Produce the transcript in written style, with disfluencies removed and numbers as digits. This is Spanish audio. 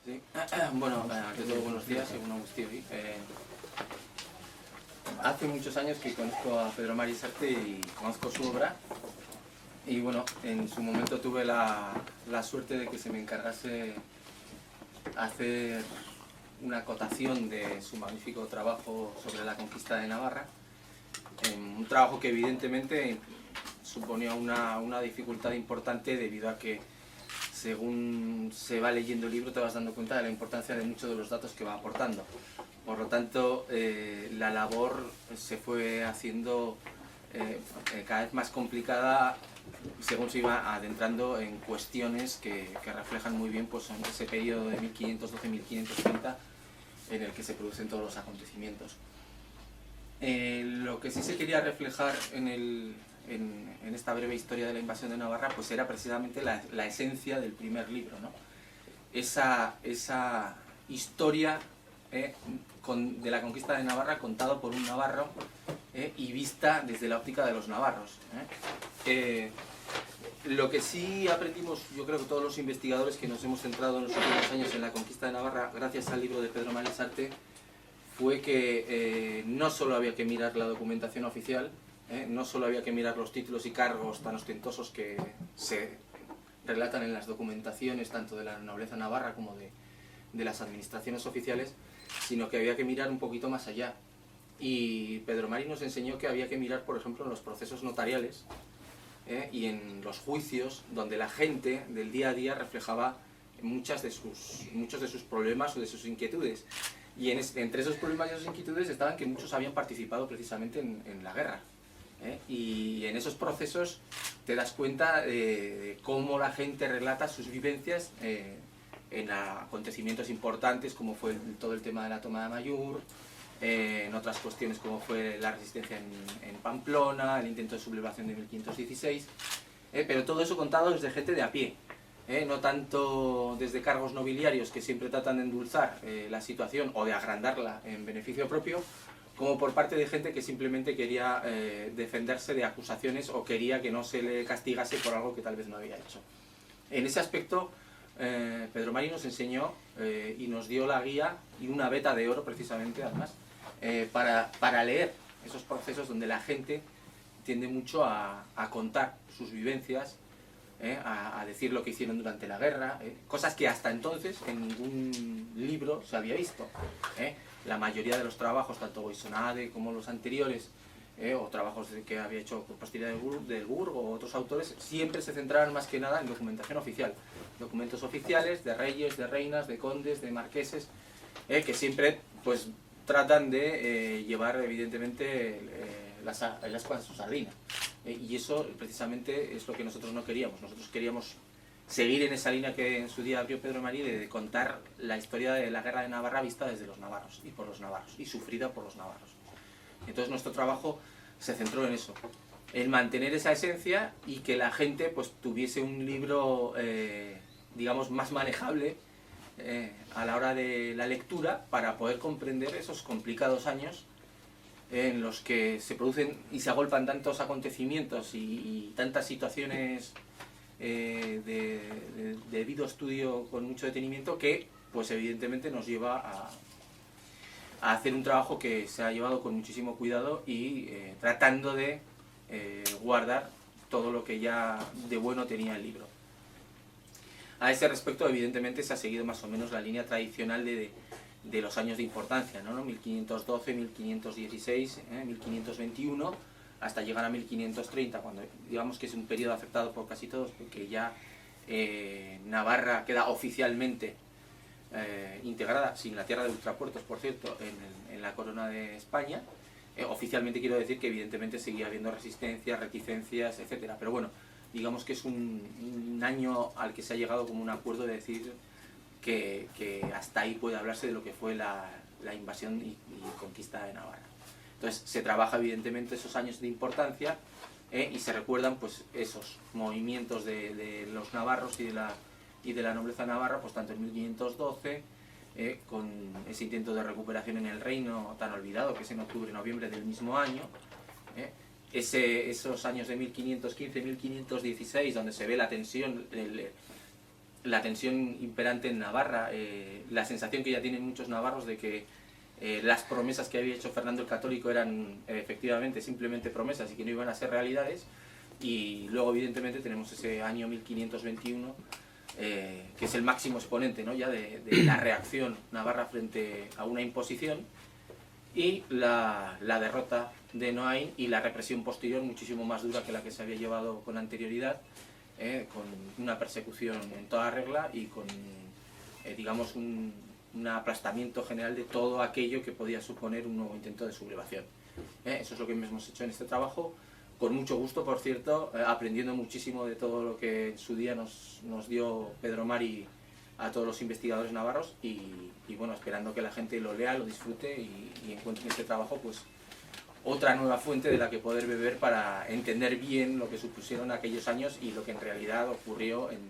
Sí. Bueno, ante todo buenos días, según Agustín. Hace muchos años que conozco a Pedro Mari Sarte y conozco su obra. Y bueno, en su momento tuve la suerte de que se me encargase hacer una acotación de su magnífico trabajo sobre la conquista de Navarra. Un trabajo que evidentemente suponía una dificultad importante debido a que según se va leyendo el libro te vas dando cuenta de la importancia de muchos de los datos que va aportando. Por lo tanto, la labor se fue haciendo cada vez más complicada según se iba adentrando en cuestiones que reflejan muy bien pues, ese periodo de 1512-1530 en el que se producen todos los acontecimientos. Lo que sí se quería reflejar en esta breve historia de la invasión de Navarra pues era precisamente la esencia del primer libro, ¿no? Esa historia de la conquista de Navarra contada por un navarro y vista desde la óptica de los navarros. Lo que sí aprendimos, yo creo que todos los investigadores que nos hemos centrado en los últimos años en la conquista de Navarra, gracias al libro de Pedro Mari Sarte, fue que no solo había que mirar la documentación oficial, no solo había que mirar los títulos y cargos tan ostentosos que se relatan en las documentaciones tanto de la nobleza navarra como de las administraciones oficiales, sino que había que mirar un poquito más allá. Y Pedro Mari nos enseñó que había que mirar, por ejemplo, en los procesos notariales y en los juicios, donde la gente del día a día reflejaba muchos de sus problemas o de sus inquietudes. Y entre esos problemas y esas inquietudes estaban que muchos habían participado precisamente en la guerra. Y en esos procesos te das cuenta de cómo la gente relata sus vivencias en acontecimientos importantes como fue todo el tema de la toma de Amaiur, en otras cuestiones como fue la resistencia en Pamplona, el intento de sublevación de 1516, pero todo eso contado desde gente de a pie. No tanto desde cargos nobiliarios que siempre tratan de endulzar la situación o de agrandarla en beneficio propio, como por parte de gente que simplemente quería defenderse de acusaciones o quería que no se le castigase por algo que tal vez no había hecho. En ese aspecto, Pedro Mari nos enseñó y nos dio la guía y una veta de oro precisamente, además, para leer esos procesos donde la gente tiende mucho a contar sus vivencias, a decir lo que hicieron durante la guerra, cosas que hasta entonces en ningún libro se había visto. La mayoría de los trabajos, tanto Goisonade como los anteriores, o trabajos que había hecho Postilla del Burgo o otros autores, siempre se centraban más que nada en documentación oficial. Documentos oficiales de reyes, de reinas, de condes, de marqueses, que siempre pues, tratan de llevar evidentemente las ascuas en su sardina. Y eso precisamente es lo que nosotros no queríamos. Nosotros queríamos seguir en esa línea que en su día abrió Pedro Mari de contar la historia de la guerra de Navarra vista desde los navarros y por los navarros y sufrida por los navarros. Entonces nuestro trabajo se centró en eso, en mantener esa esencia y que la gente pues tuviese un libro digamos más manejable a la hora de la lectura para poder comprender esos complicados años en los que se producen y se agolpan tantos acontecimientos y tantas situaciones de debido estudio con mucho detenimiento que pues evidentemente nos lleva a hacer un trabajo que se ha llevado con muchísimo cuidado y tratando de guardar todo lo que ya de bueno tenía el libro. A ese respecto, evidentemente, se ha seguido más o menos la línea tradicional de los años de importancia, ¿no? 1512, 1516, 1521, hasta llegar a 1530, cuando digamos que es un periodo afectado por casi todos, porque ya Navarra queda oficialmente integrada, sin la tierra de ultrapuertos, por cierto, en la corona de España. Oficialmente quiero decir que evidentemente seguía habiendo resistencias, reticencias, etcétera. Pero bueno, digamos que es un año al que se ha llegado como un acuerdo de decir que hasta ahí puede hablarse de lo que fue la invasión y conquista de Navarra. Entonces se trabaja evidentemente esos años de importancia y se recuerdan pues esos movimientos de los navarros y de la nobleza navarra, pues tanto en 1512, con ese intento de recuperación en el reino tan olvidado que es en octubre-noviembre del mismo año, esos años de 1515-1516 donde se ve la tensión, la tensión imperante en Navarra, la sensación que ya tienen muchos navarros de que las promesas que había hecho Fernando el Católico eran efectivamente simplemente promesas y que no iban a ser realidades. Y luego evidentemente tenemos ese año 1521, que es el máximo exponente, ¿no?, ya de la reacción navarra frente a una imposición, y la derrota de Noain y la represión posterior muchísimo más dura que la que se había llevado con anterioridad, con una persecución en toda regla y con, digamos, un aplastamiento general de todo aquello que podía suponer un nuevo intento de sublevación. Eso es lo que hemos hecho en este trabajo, con mucho gusto, por cierto, aprendiendo muchísimo de todo lo que en su día nos dio Pedro Mari a todos los investigadores navarros, y bueno, esperando que la gente lo lea, lo disfrute y encuentre en este trabajo pues otra nueva fuente de la que poder beber para entender bien lo que supusieron aquellos años y lo que en realidad ocurrió en